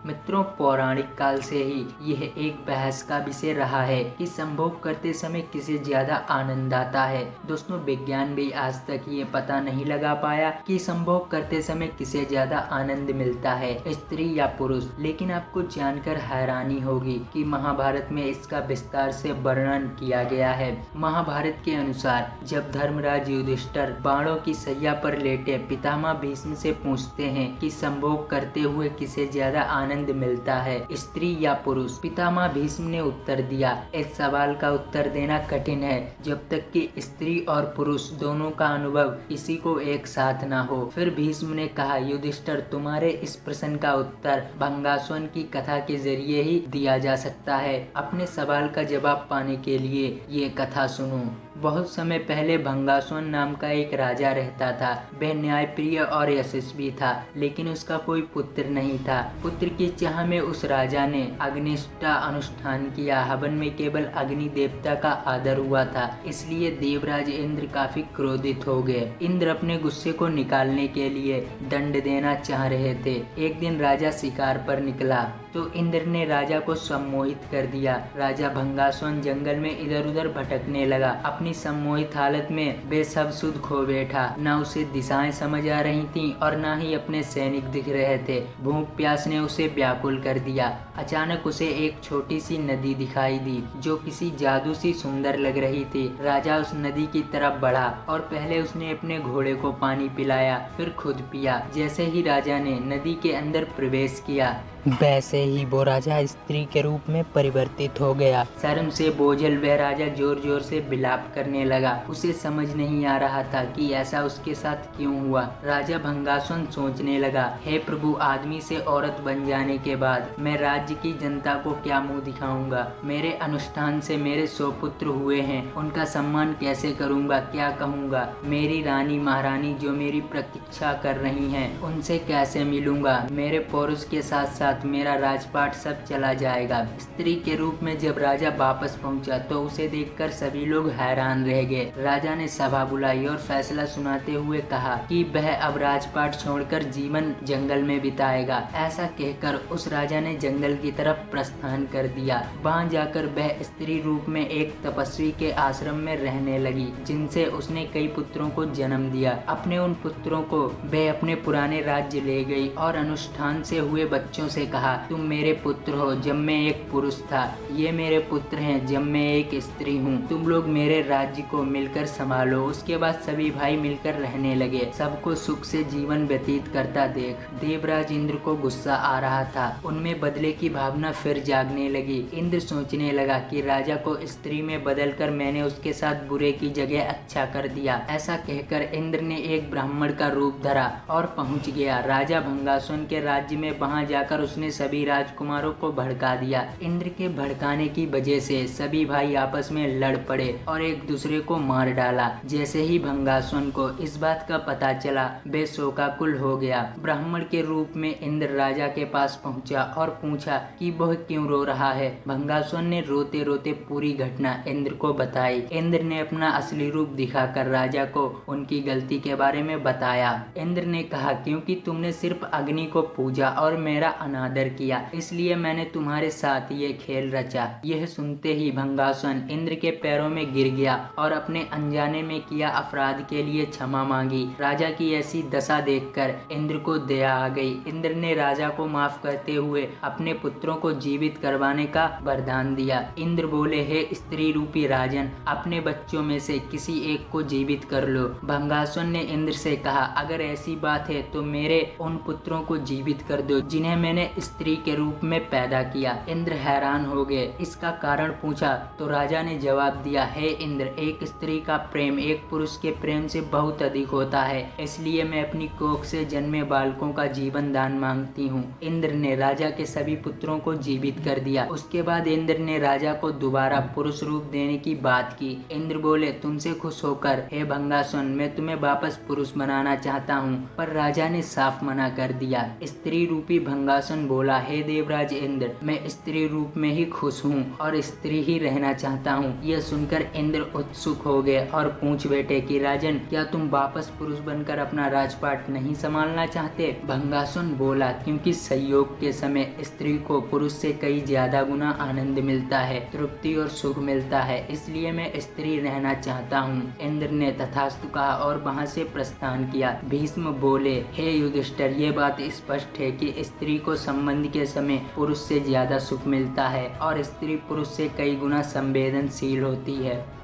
मित्रों, पौराणिक काल से ही यह एक बहस का विषय रहा है कि संभोग करते समय किसे ज्यादा आनंद आता है। दोस्तों, विज्ञान भी आज तक ये पता नहीं लगा पाया कि संभोग करते समय किसे ज्यादा आनंद मिलता है, स्त्री या पुरुष। लेकिन आपको जानकर हैरानी होगी कि महाभारत में इसका विस्तार से वर्णन किया गया है। महाभारत के अनुसार जब धर्मराज युधिष्ठिर बाणों की सैया पर लेटे पितामह भीष्म से पूछते हैं कि संभोग करते हुए किसे ज्यादा आनंद मिलता है, स्त्री या पुरुष। पितामह भीष्म ने उत्तर दिया, इस सवाल का उत्तर देना कठिन है जब तक कि स्त्री और पुरुष दोनों का अनुभव किसी को एक साथ ना हो। फिर भीष्म ने कहा, युधिष्ठिर, तुम्हारे इस प्रश्न का उत्तर भंगासुर की कथा के जरिए ही दिया जा सकता है। अपने सवाल का जवाब पाने के लिए ये कथा सुनो। बहुत समय पहले भंगासुर नाम का एक राजा रहता था। वह न्यायप्रिय और यशस्वी था, लेकिन उसका कोई पुत्र नहीं था। पुत्र की चाह में उस राजा ने अग्निष्ठ अनुष्ठान किया। हवन में केवल अग्नि देवता का आदर हुआ था, इसलिए देवराज इंद्र काफी क्रोधित हो गए। इंद्र अपने गुस्से को निकालने के लिए दंड देना चाह रहे थे। एक दिन राजा शिकार पर निकला तो इंद्र ने राजा को सम्मोहित कर दिया। राजा भंगासुर जंगल में इधर उधर भटकने लगा। अपनी सम्मोहित हालत में बेसब सुध खो बैठा। न उसे दिशाएं समझ आ रही थीं और न ही अपने सैनिक दिख रहे थे। भूख प्यास ने उसे व्याकुल कर दिया। अचानक उसे एक छोटी सी नदी दिखाई दी जो किसी जादू सी सुंदर लग रही थी। राजा उस नदी की तरफ बढ़ा और पहले उसने अपने घोड़े को पानी पिलाया, फिर खुद पिया। जैसे ही राजा ने नदी के अंदर प्रवेश किया, वैसे ही वो राजा स्त्री के रूप में परिवर्तित हो गया। शर्म से बोझल वह राजा जोर जोर से विलाप करने लगा। उसे समझ नहीं आ रहा था कि ऐसा उसके साथ क्यों हुआ। राजा भंगासुर सोचने लगा, हे प्रभु, आदमी से औरत बन जाने के बाद मैं राज्य की जनता को क्या मुंह दिखाऊंगा। मेरे अनुष्ठान से मेरे 100 पुत्र हुए हैं, उनका सम्मान कैसे करूंगा, क्या कहूँगा। मेरी रानी महारानी जो मेरी प्रतीक्षा कर रही हैं, उनसे कैसे मिलूंगा। मेरे पौरुष के साथ साथ मेरा राजपाट सब चला जाएगा। स्त्री के रूप में जब राजा वापस पहुंचा तो उसे देखकर सभी लोग हैरान रह गए। राजा ने सभा बुलाई और फैसला सुनाते हुए कहा कि वह अब राजपाट छोड़कर जीवन जंगल में बिताएगा। ऐसा कहकर उस राजा ने जंगल की तरफ प्रस्थान कर दिया। वहां जाकर वह स्त्री रूप में एक तपस्वी के आश्रम में रहने लगी, जिनसे उसने कई पुत्रों को जन्म दिया। अपने उन पुत्रों को वह अपने पुराने राज्य ले गई और अनुष्ठान से हुए बच्चों से कहा, तुम मेरे पुत्र हो जब मैं एक पुरुष था, ये मेरे पुत्र हैं जब मैं एक स्त्री हूँ। तुम लोग मेरे राज्य को मिलकर संभालो। उसके बाद सभी भाई मिलकर रहने लगे। सबको सुख से जीवन व्यतीत करता देख देवराज इंद्र को गुस्सा आ रहा था। उनमें बदले की भावना फिर जागने लगी। इंद्र सोचने लगा कि राजा को स्त्री में बदलकर मैंने उसके साथ बुरे की जगह अच्छा कर दिया। ऐसा कहकर इंद्र ने एक ब्राह्मण का रूप धरा और पहुँच गया राजा भंगासुर के राज्य में। वहाँ जाकर उसने सभी राजकुमारों को भड़का दिया। इंद्र के भड़काने की वजह से सभी भाई आपस में लड़ पड़े और एक दूसरे को मार डाला। जैसे ही भंगासुर को इस बात का पता चला, वे शोकाकुल हो गया। ब्राह्मण के रूप में इंद्र राजा के पास पहुंचा और पूछा कि वह क्यों रो रहा है। भंगासुर ने रोते रोते पूरी घटना इंद्र को बताई। इंद्र ने अपना असली रूप दिखाकर राजा को उनकी गलती के बारे में बताया। इंद्र ने कहा, क्योंकि तुमने सिर्फ अग्नि को पूजा और मेरा अनादर किया, इसलिए मैंने तुम्हारे साथ ये खेल रचा। यह सुनते ही भंगासुर इंद्र के पैरों में गिर गया और अपने अनजाने में किया अपराध के लिए क्षमा मांगी। राजा की ऐसी दशा देखकर इंद्र को दया आ गई। इंद्र ने राजा को माफ करते हुए अपने पुत्रों को जीवित करवाने का वरदान दिया। इंद्र बोले, हे स्त्री रूपी राजन, अपने बच्चों में से किसी एक को जीवित कर लो। भंगासुर ने इंद्र से कहा, अगर ऐसी बात है तो मेरे उन पुत्रों को जीवित कर दो जिन्हें मैंने स्त्री के रूप में पैदा किया। इंद्र हैरान हो गए। इसका कारण पूछा तो राजा ने जवाब दिया, हे इंद्र, एक स्त्री का प्रेम एक पुरुष के प्रेम से बहुत अधिक होता है, इसलिए मैं अपनी कोख से जन्मे बालकों का जीवन दान मांगती हूँ। इंद्र ने राजा के सभी पुत्रों को जीवित कर दिया। उसके बाद इंद्र ने राजा को दोबारा पुरुष रूप देने की बात की। इंद्र बोले, तुमसे खुश होकर हे भंगासुर, मैं तुम्हें वापस पुरुष बनाना चाहता हूँ। पर राजा ने साफ मना कर दिया। स्त्री रूपी भंगासुर भंगासुर बोला, हे देवराज इंद्र, मैं स्त्री रूप में ही खुश हूँ और स्त्री ही रहना चाहता हूँ। यह सुनकर इंद्र उत्सुक हो गए और पूछ बैठे कि राजन, क्या तुम वापस पुरुष बनकर अपना राजपाट नहीं संभालना चाहते? भंगासुर बोला, क्योंकि संयोग के समय स्त्री को पुरुष से कई ज्यादा गुना आनंद मिलता है, तृप्ति और सुख मिलता है, इसलिए मैं स्त्री रहना चाहता हूँ। इंद्र ने तथास्तु कहा और वहाँ से प्रस्थान किया। भीष्म बोले, हे युधिष्ठिर, ये बात स्पष्ट है कि स्त्री को संबंध के समय पुरुष से ज्यादा सुख मिलता है और स्त्री पुरुष से कई गुना संवेदनशील होती है।